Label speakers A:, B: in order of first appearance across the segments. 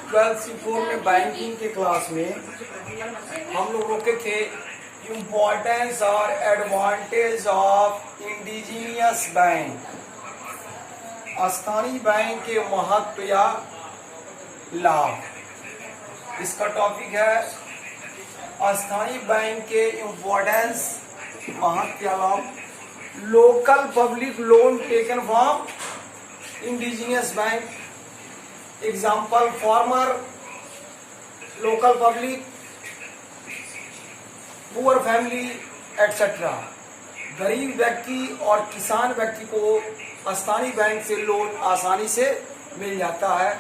A: 12C4 में banking के class में हम लोग रोके थे इम्पोर्टेंस और एडवांटेज ऑफ इंडिजीनियस बैंक, स्थानीय बैंक के महत्व या लाभ। इसका टॉपिक है स्थानीय बैंक के इम्पोर्टेंस, महत्व या लाभ। Local public loan taken from indigenous bank, example farmer, local public, poor family etcetera. गरीब व्यक्ति और किसान व्यक्ति को स्थानीय बैंक से लोन आसानी से मिल जाता है।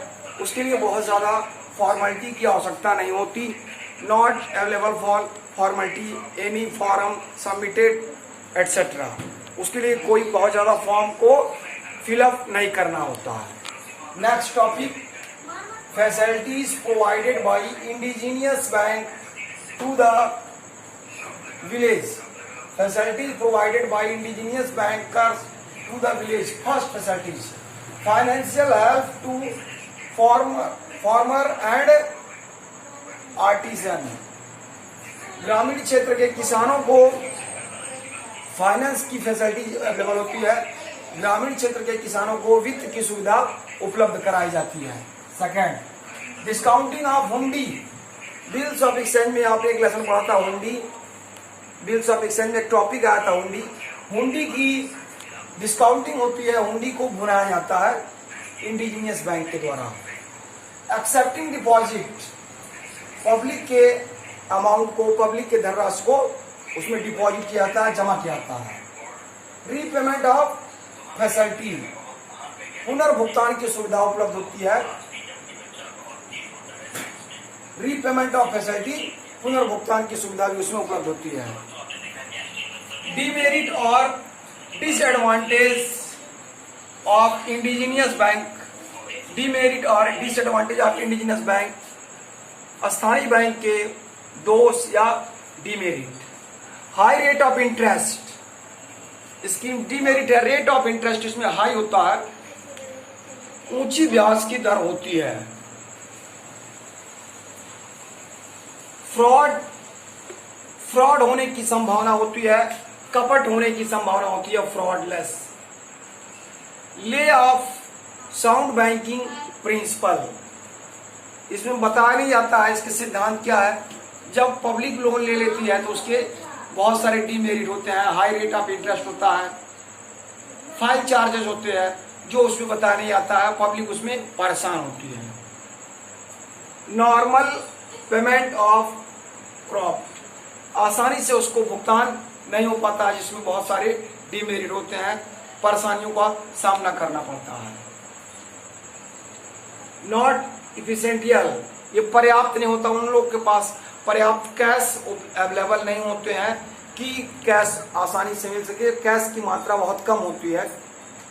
A: उसके लिए बहुत ज़्यादा फॉर्मेलिटी की आवश्यकता नहीं होती। Not available for formality any form submitted etcetera. उसके लिए कोई बहुत ज़्यादा फॉर्म को फिलअप नहीं करना होता है। Next topic, facilities provided by indigenous bank to the village. Facilities provided by indigenous bankers to the village. First facilities, financial help to farmer and artisan. ग्रामीण क्षेत्र के किसानों को फाइनेंस की फैसिलिटी अवेलेबल होती है। ग्रामीण क्षेत्र के किसानों को वित्त की सुविधा उपलब्ध कराई जाती है। सेकंड, डिस्काउंटिंग ऑफ हुंडी। बिल्स ऑफ एक्सचेंज में आपने एक लेसन पढ़ा था हुंडी। बिल्स ऑफ एक्सचेंज में एक टॉपिक आया था हुंडी। हुंडी की डिस्काउंटिंग होती है, हुंडी को भुनाया जाता है इंडिजीनियस बैंक के द्वारा। एक्सेप्टिंग डिपॉजिट, पब्लिक के अमाउंट को, पब्लिक के धनराशि को उसमें डिपॉजिट किया जाता है, जमा किया जाता है। रीपेमेंट ऑफ फैसिलिटी, पुनर्भुगतान की सुविधा उपलब्ध होती है। रीपेमेंट ऑफ फैसिलिटी, पुनर्भुगतान की सुविधा भी उसमें उपलब्ध होती है। डीमेरिट और disadvantage of indigenous bank. Demerit और डिसएडवांटेज ऑफ इंडिजीनियस बैंक, स्थानीय बैंक के दोष या demerit. High rate of interest, इसकी डीमेरिट है रेट ऑफ इंटरेस्ट, इसमें हाई होता है, ऊंची ब्याज की दर होती है। फ्रॉड होने की संभावना होती है, कपट होने की संभावना होती है, फ्रॉडलेस। Lay off sound banking principal, इसमें बताया नहीं जाता है इसके सिद्धांत क्या है। जब पब्लिक लोन ले लेती है तो उसके बहुत सारे डीमेरिट होते हैं, हाई रेट ऑफ इंटरेस्ट होता है, फाइल चार्जेस होते हैं जो उसमें बताया नहीं आता है, पब्लिक उसमें परेशान होती है। नॉर्मल पेमेंट ऑफ क्रॉप, आसानी से उसको भुगतान नहीं हो पाता, जिसमें बहुत सारे डीमेरिट होते हैं, परेशानियों का सामना करना पड़ता है। नॉट इफिशिएंटियल, ये पर्याप्त नहीं होता, उन लोग के पास पर्याप्त कैश अवेलेबल नहीं होते हैं कि कैश आसानी से मिल सके। कैश की मात्रा बहुत कम होती है,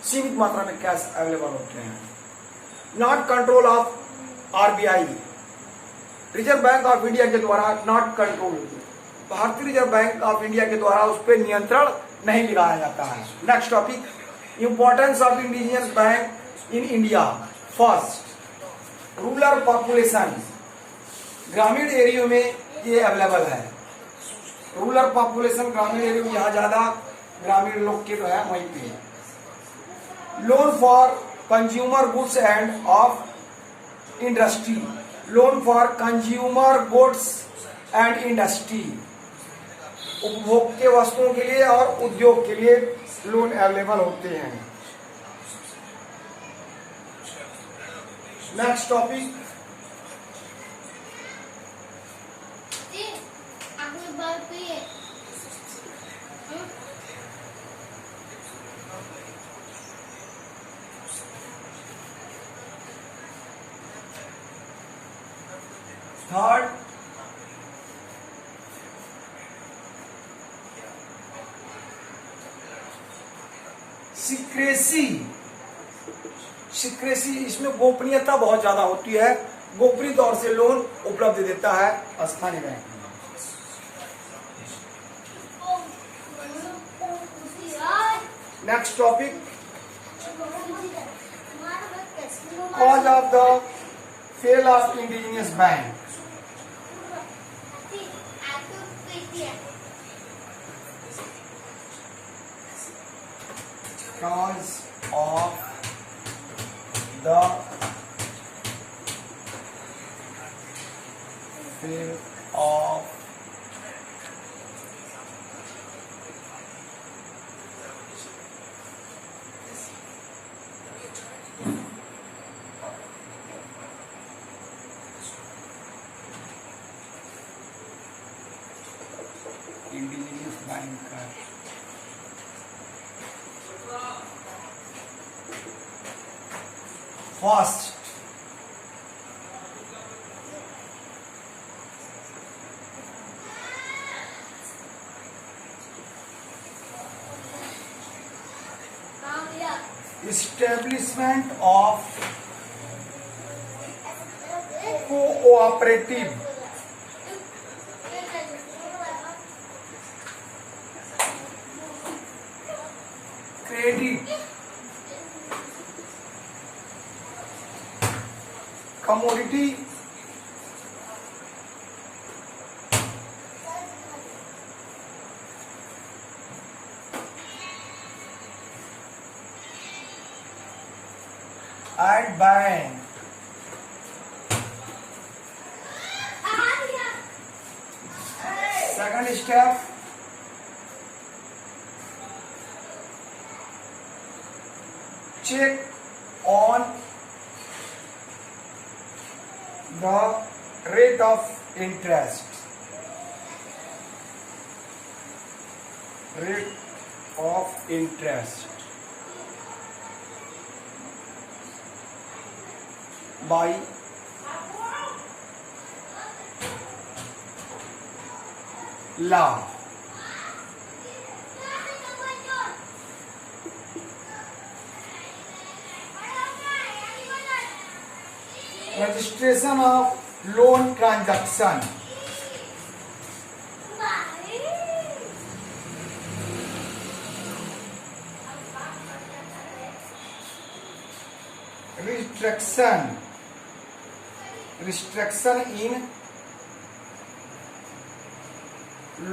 A: सीमित मात्रा में कैश अवेलेबल होते हैं। Not control of RBI, reserve bank of India के द्वारा नॉट कंट्रोल, भारतीय रिजर्व बैंक ऑफ इंडिया के द्वारा उस पर नियंत्रण नहीं लगाया जाता है। Next topic, importance of indigenous bank in India. First, rural population, ग्रामीण एरिया में ये अवेलेबल है। रूरल पॉपुलेशन ग्रामीण एरिया में, यहाँ ज्यादा ग्रामीण लोग के जो है वहीं पे। Loan for consumer goods end of industry, loan for consumer goods and industry, उपभोग के वस्तुओं के लिए और उद्योग के लिए लोन अवेलेबल होते हैं। नेक्स्ट टॉपिक, थर्ड, सिक्रेसी, इसमें गोपनीयता बहुत ज्यादा होती है, गोपनीय तौर से लोन उपलब्ध देता है स्थानीय bank. Next topic, cause of the fail of indigenous bank. Cause of the fail of indigenous banker. First, establishment of cooperative credit commodity and bank. Second step, check on the rate of interest. Rate of interest by law. Registration of loan transaction. Restriction in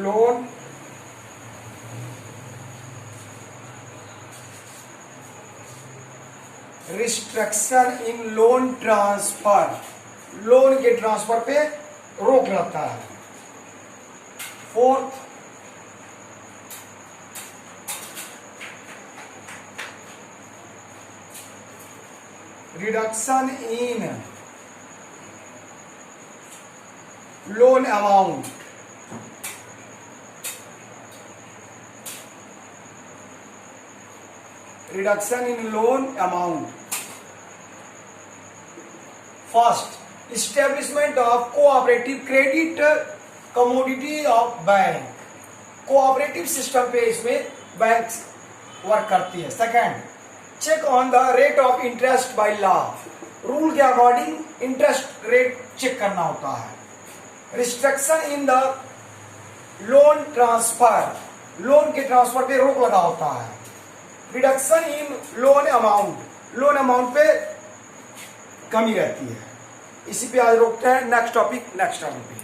A: loan transfer. Loan के transfer पे रोक लगता है. Fourth, reduction in loan amount. Reduction in loan amount. First, establishment of cooperative credit commodity of bank. Cooperative system पे इसमें bank work करती है. Second, check on the rate of interest by law. Rule के according interest rate check करना होता है. Restriction in the loan transfer. Loan के transfer पे रोक लगा होता है. Reduction in loan amount. Loan amount पे कमी रहती है. इसी पे आज रोकते हैं. नेक्स्ट टॉपिक नेक्स्ट टाइम पे.